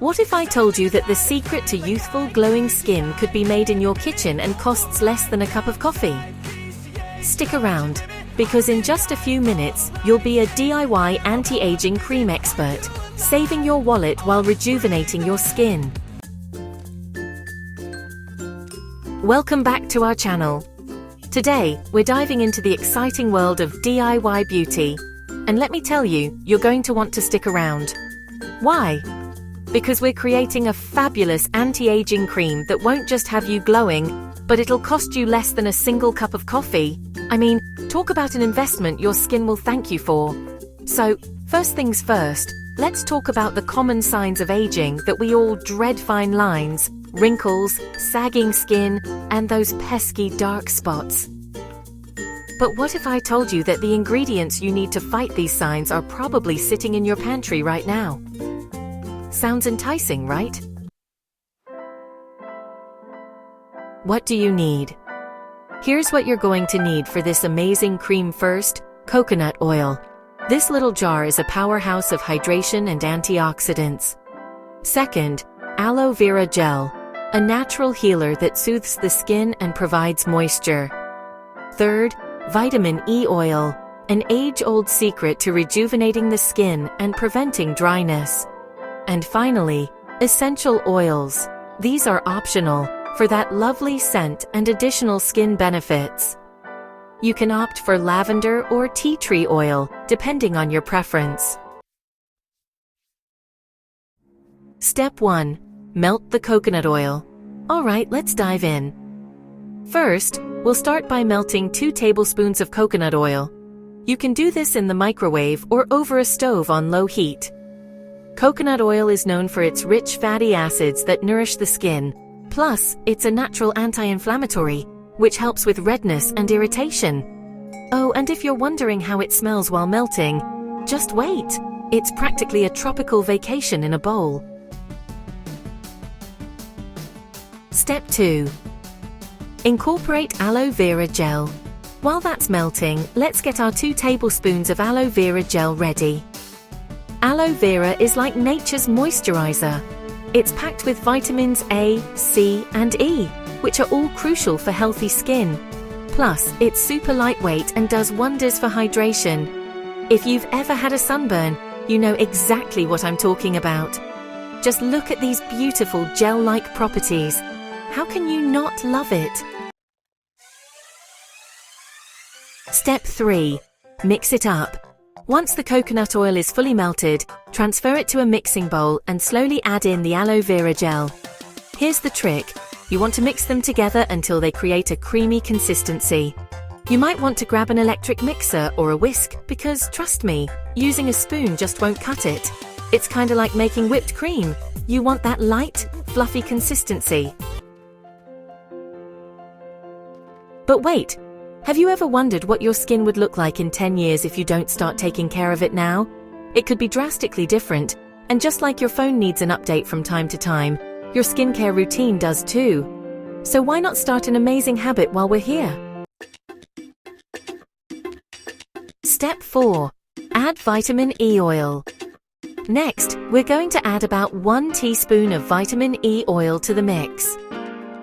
What if I told you that the secret to youthful, glowing skin could be made in your kitchen and costs less than a cup of coffee? Stick around, because in just a few minutes, you'll be a DIY anti-aging cream expert, saving your wallet while rejuvenating your skin. Welcome back to our channel. Today, we're diving into the exciting world of DIY beauty. And let me tell you, you're going to want to stick around. Why? Because we're creating a fabulous anti-aging cream that won't just have you glowing, but it'll cost you less than a single cup of coffee. I mean, talk about an investment your skin will thank you for. So, first things first, let's talk about the common signs of aging that we all dread: fine lines, wrinkles, sagging skin, and those pesky dark spots. But what if I told you that the ingredients you need to fight these signs are probably sitting in your pantry right now? Sounds enticing, right? What do you need? Here's what you're going to need for this amazing cream. First, coconut oil. This little jar is a powerhouse of hydration and antioxidants. Second, aloe vera gel, a natural healer that soothes the skin and provides moisture. Third, vitamin E oil, an age-old secret to rejuvenating the skin and preventing dryness. And finally, essential oils. These are optional for that lovely scent and additional skin benefits. You can opt for lavender or tea tree oil, depending on your preference. Step 1. Melt the coconut oil. Alright, let's dive in. First, we'll start by melting 2 tablespoons of coconut oil. You can do this in the microwave or over a stove on low heat. Coconut oil is known for its rich fatty acids that nourish the skin. Plus, it's a natural anti-inflammatory, which helps with redness and irritation. Oh, and if you're wondering how it smells while melting, just wait. It's practically a tropical vacation in a bowl. Step 2. Incorporate aloe vera gel. While that's melting, let's get our 2 tablespoons of aloe vera gel ready. Aloe vera is like nature's moisturizer. It's packed with vitamins A, C, and E, which are all crucial for healthy skin. Plus, it's super lightweight and does wonders for hydration. If you've ever had a sunburn, you know exactly what I'm talking about. Just look at these beautiful gel-like properties. How can you not love it? Step 3. Mix it up. Once the coconut oil is fully melted, transfer it to a mixing bowl and slowly add in the aloe vera gel. Here's the trick. You want to mix them together until they create a creamy consistency. You might want to grab an electric mixer or a whisk because, trust me, using a spoon just won't cut it. It's kinda like making whipped cream. You want that light, fluffy consistency. But wait! Have you ever wondered what your skin would look like in 10 years if you don't start taking care of it now? It could be drastically different, and just like your phone needs an update from time to time, your skincare routine does too. So why not start an amazing habit while we're here? Step 4. Add vitamin E oil. Next, we're going to add about 1 teaspoon of vitamin E oil to the mix.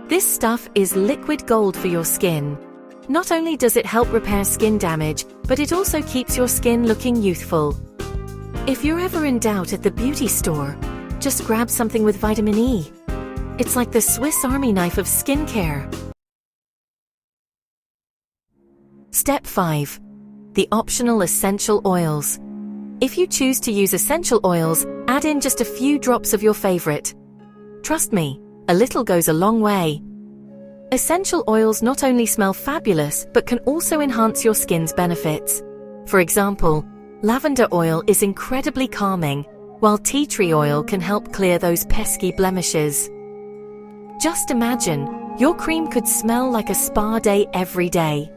This stuff is liquid gold for your skin. Not only does it help repair skin damage, but it also keeps your skin looking youthful. If you're ever in doubt at the beauty store, just grab something with vitamin E. It's like the Swiss Army knife of skincare. Step 5. The optional essential oils. If you choose to use essential oils, add in just a few drops of your favorite. Trust me, a little goes a long way. Essential oils not only smell fabulous, but can also enhance your skin's benefits. For example, lavender oil is incredibly calming, while tea tree oil can help clear those pesky blemishes. Just imagine, your cream could smell like a spa day every day.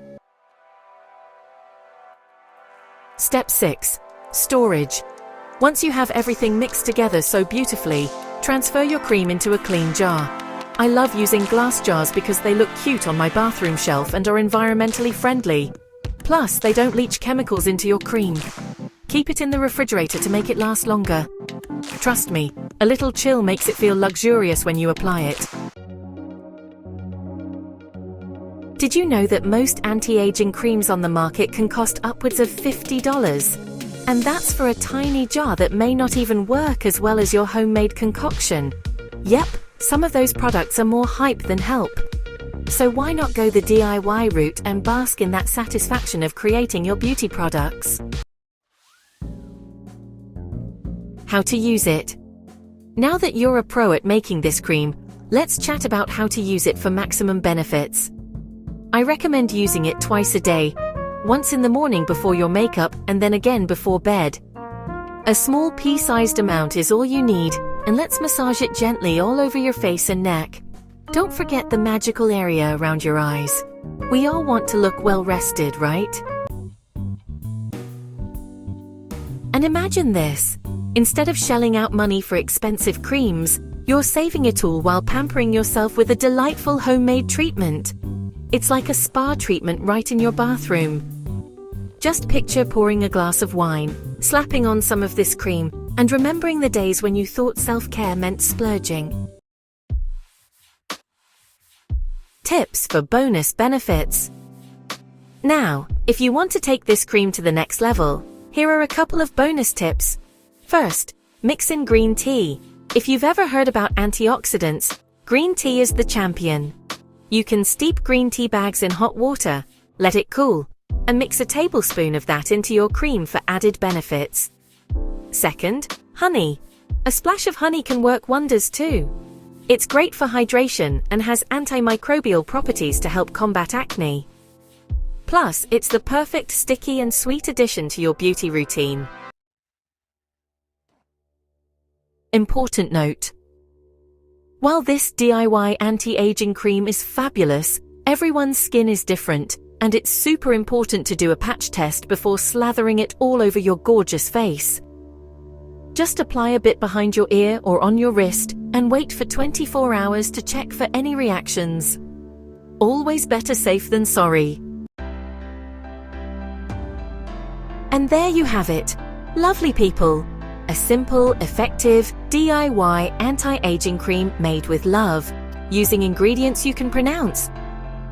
Step 6. Storage. Once you have everything mixed together so beautifully, transfer your cream into a clean jar. I love using glass jars because they look cute on my bathroom shelf and are environmentally friendly. Plus, they don't leach chemicals into your cream. Keep it in the refrigerator to make it last longer. Trust me, A little chill makes it feel luxurious when you apply it. Did you know that most anti-aging creams on the market can cost upwards of $50? And that's for a tiny jar that may not even work as well as your homemade concoction. Yep, some of those products are more hype than help. So why not go the DIY route and bask in that satisfaction of creating your beauty products? How to use it. Now that you're a pro at making this cream, let's chat about how to use it for maximum benefits. I recommend using it twice a day, once in the morning before your makeup and then again before bed. A small pea-sized amount is all you need, and let's massage it gently all over your face and neck. Don't forget the magical area around your eyes. We all want to look well rested, right? And imagine this. Instead of shelling out money for expensive creams, you're saving it all while pampering yourself with a delightful homemade treatment. It's like a spa treatment right in your bathroom. Just picture pouring a glass of wine, slapping on some of this cream, and remembering the days when you thought self-care meant splurging. Tips for bonus benefits. Now, if you want to take this cream to the next level, here are a couple of bonus tips. First, mix in green tea. If you've ever heard about antioxidants, green tea is the champion. You can steep green tea bags in hot water, let it cool, and mix a tablespoon of that into your cream for added benefits. Second, honey. A splash of honey can work wonders too. It's great for hydration and has antimicrobial properties to help combat acne. Plus, it's the perfect sticky and sweet addition to your beauty routine. Important note. While this DIY anti-aging cream is fabulous, everyone's skin is different, and it's super important to do a patch test before slathering it all over your gorgeous face. Just apply a bit behind your ear or on your wrist and wait for 24 hours to check for any reactions. Always better safe than sorry. And there you have it. Lovely people. A simple, effective, DIY anti-aging cream made with love, using ingredients you can pronounce.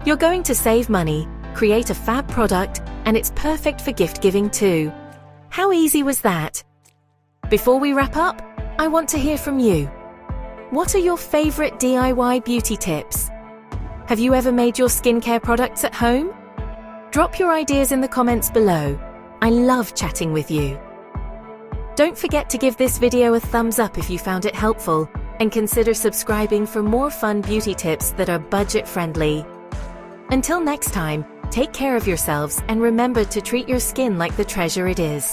You're going to save money, create a fab product, and it's perfect for gift giving too. How easy was that? Before we wrap up, I want to hear from you. What are your favorite DIY beauty tips? Have you ever made your skincare products at home? Drop your ideas in the comments below. I love chatting with you. Don't forget to give this video a thumbs up if you found it helpful, and consider subscribing for more fun beauty tips that are budget-friendly. Until next time, take care of yourselves and remember to treat your skin like the treasure it is.